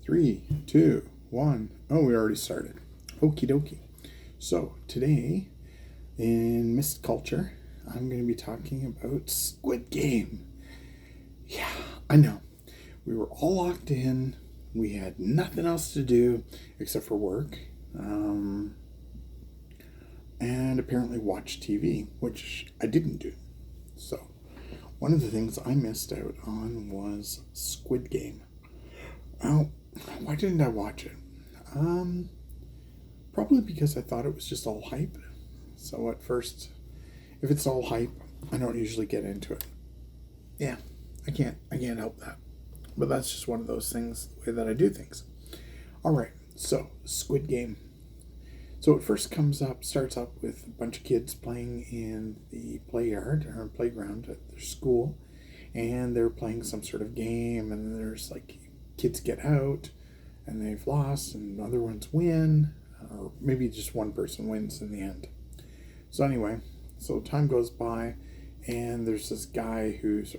Three, two, one. Oh, we already started. Okie dokie. So, today in Mist Culture, I'm going to be talking about Squid Game. Yeah, I know. We were all locked in. We had nothing else to do except for work. And apparently watch TV, which I didn't do. So, one of the things I missed out on was Squid Game. Well, why didn't I watch it? Um, Probably because I thought it was just all hype. So at first, if it's all hype, I don't usually get into it. Yeah, I can't help that. But that's just one of those things, the way that I do things. All right, so Squid Game. So it first starts up with a bunch of kids playing in the play yard or playground at their school, and they're playing some sort of game, and there's like kids get out, and they've lost, and other ones win, or maybe just one person wins in the end. So anyway, so time goes by, and there's this guy who's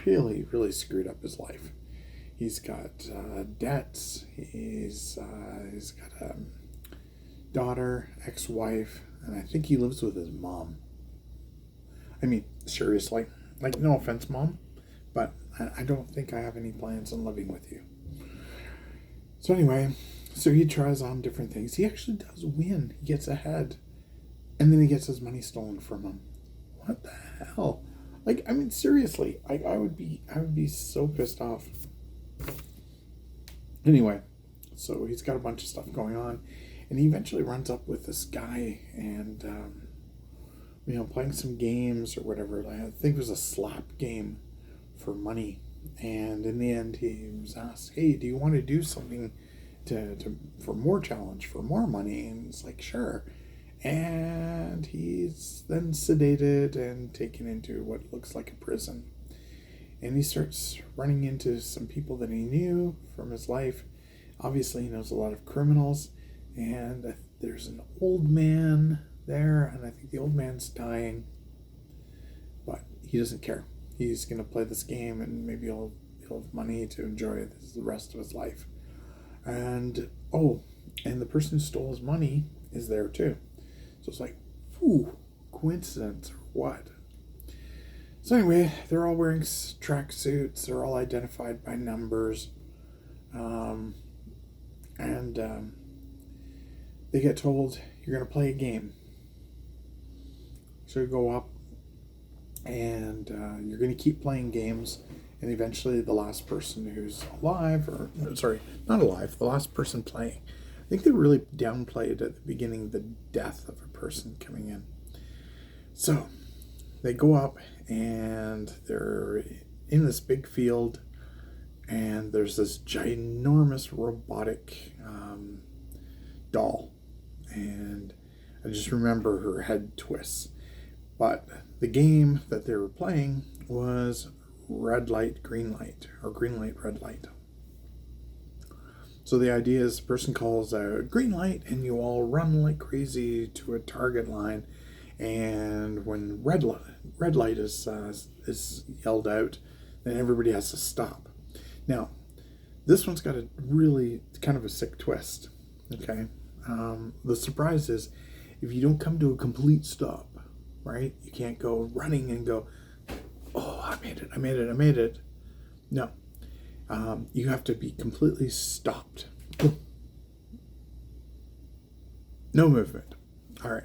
really, really screwed up his life. He's got debts. He's got a daughter, ex-wife, and I think he lives with his mom. I mean, seriously, like, no offense, mom, but I don't think I have any plans on living with you. So anyway, so he tries on different things. He actually does win. He gets ahead, and then he gets his money stolen from him. What the hell? Like, I mean, seriously, I would be so pissed off. Anyway, so he's got a bunch of stuff going on, and he eventually runs up with this guy, and playing some games or whatever. I think it was a slap game for money, and in the end, he was asked, "Hey, do you want to do something to for more challenge, for more money?" And it's like, "Sure." And he's then sedated and taken into what looks like a prison. And he starts running into some people that he knew from his life. Obviously, he knows a lot of criminals. And there's an old man there, and I think the old man's dying. But he doesn't care. He's going to play this game, and maybe he'll have money to enjoy the rest of his life. And, and the person who stole his money is there too. So it's like, whew, coincidence or what? So anyway, they're all wearing track suits. They're all identified by numbers. They get told, you're going to play a game. So you go up, and you're going to keep playing games. And eventually the last person who's alive, not alive, the last person playing. I think they really downplayed at the beginning the death of a person coming in. So they go up, and they're in this big field, and there's this ginormous robotic doll, and I just remember her head twists. But the game that they were playing was red light, green light, or green light, red light. So the idea is the person calls out green light, and you all run like crazy to a target line. And when red light is yelled out, then everybody has to stop. Now, this one's got a really kind of a sick twist. Okay, the surprise is if you don't come to a complete stop, right? You can't go running and go, "Oh, I made it." No, you have to be completely stopped. No movement. All right.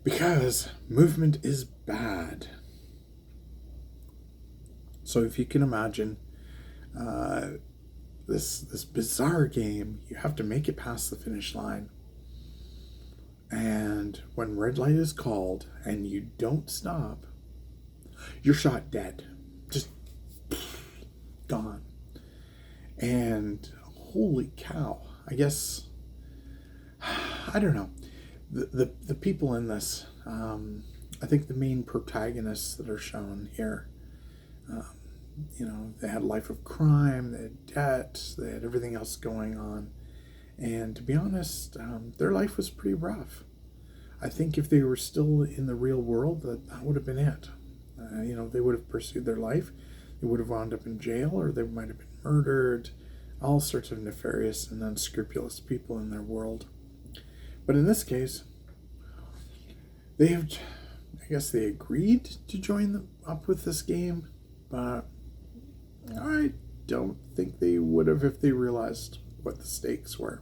Because movement is bad. So if you can imagine this bizarre game, you have to make it past the finish line. And when red light is called and you don't stop, you're shot dead. Just gone. And holy cow, I guess, I don't know. The people in this, I think the main protagonists that are shown here, they had a life of crime, they had debt, they had everything else going on. And to be honest, their life was pretty rough. I think if they were still in the real world, that would have been it. They would have pursued their life. They would have wound up in jail, or they might have been murdered. all sorts of nefarious and unscrupulous people in their world. But in this case, I guess they agreed to join up with this game, but I don't think they would have if they realized what the stakes were.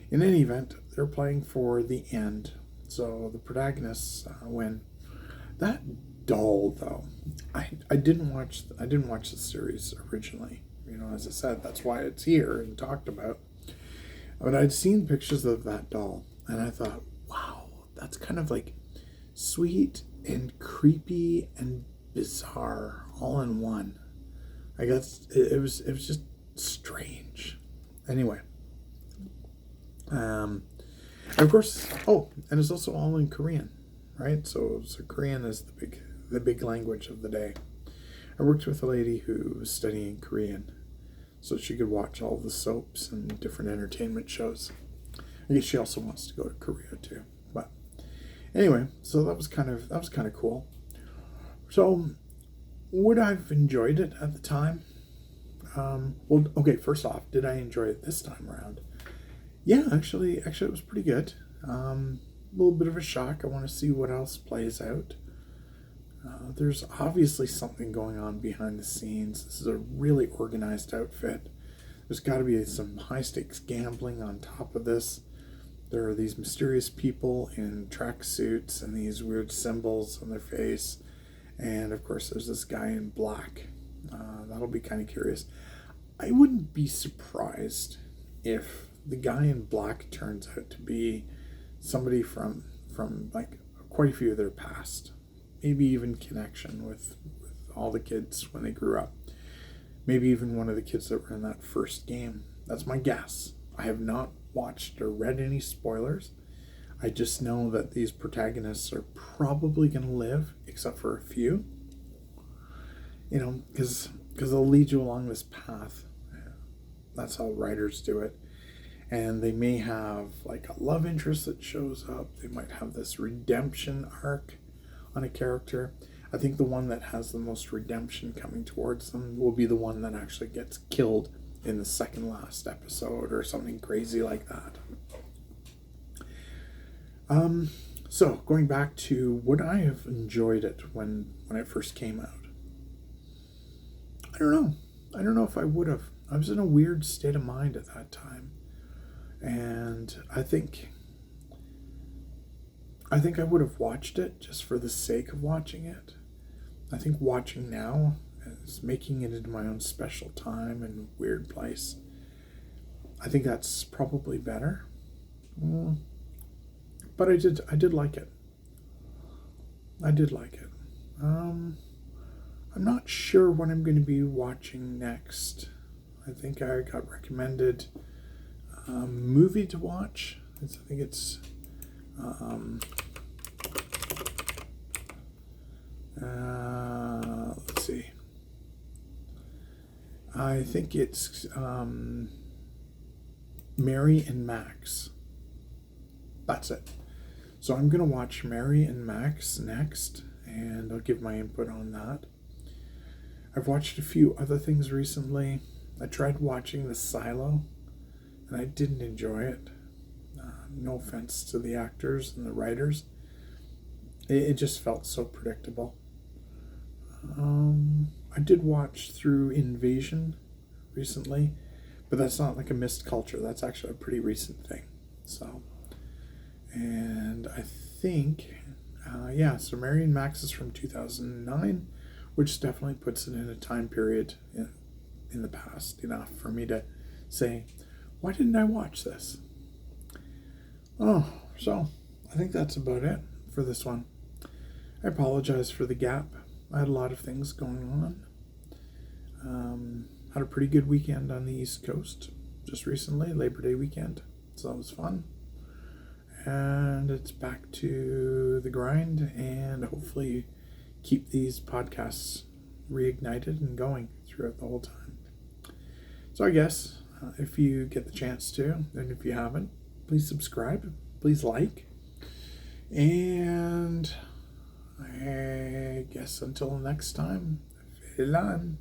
In any event, they're playing for the end, so the protagonists win. That doll, though, I didn't watch the series originally. As I said, that's why it's here and talked about. But I'd seen pictures of that doll, and I thought, wow, that's kind of like sweet and creepy and bizarre all in one. I guess it was just strange. Anyway, of course. Oh, and it's also all in Korean, right? So Korean is the big language of the day. I worked with a lady who was studying Korean, so she could watch all the soaps and different entertainment shows. I guess she also wants to go to Korea too. But anyway, so that was kind of cool. So would I have enjoyed it at the time? Well, okay. First off, did I enjoy it this time around? Yeah, actually, it was pretty good. A little bit of a shock. I want to see what else plays out. There's obviously something going on behind the scenes. This is a really organized outfit. There's got to be some high-stakes gambling on top of this. There are these mysterious people in tracksuits and these weird symbols on their face. And, of course, there's this guy in black. That'll be kind of curious. I wouldn't be surprised if the guy in black turns out to be somebody from like quite a few of their past. Maybe even connection with all the kids when they grew up. Maybe even one of the kids that were in that first game. That's my guess. I have not watched or read any spoilers. I just know that these protagonists are probably going to live, except for a few. Because they'll lead you along this path. That's how writers do it. And they may have like a love interest that shows up. They might have this redemption arc on a character. I think the one that has the most redemption coming towards them will be the one that actually gets killed in the second last episode or something crazy like that. So going back to would I have enjoyed it when it first came out? I don't know if I would have. I was in a weird state of mind at that time. And I think I would have watched it just for the sake of watching it. I think watching now is making it into my own special time and weird place. I think that's probably better. But I did like it. I did like it. I'm not sure what I'm going to be watching next. I think I got recommended a movie to watch. I think it's let's see. I think it's Mary and Max. That's it. So I'm going to watch Mary and Max next, and I'll give my input on that. I've watched a few other things recently. I tried watching The Silo, and I didn't enjoy it. No offense to the actors and the writers. It just felt so predictable. I did watch through Invasion recently, but that's not like a missed culture. That's actually a pretty recent thing. So, and I think, so Mary and Max is from 2009, which definitely puts it in a time period in the past enough for me to say, why didn't I watch this? Oh, so I think that's about it for this one. I apologize for the gap. I had a lot of things going on. Had a pretty good weekend on the East Coast just recently, Labor Day weekend. So that was fun. And it's back to the grind and hopefully keep these podcasts reignited and going throughout the whole time. So I guess if you get the chance to, and if you haven't, please subscribe, please like, and I guess until next time, Filan.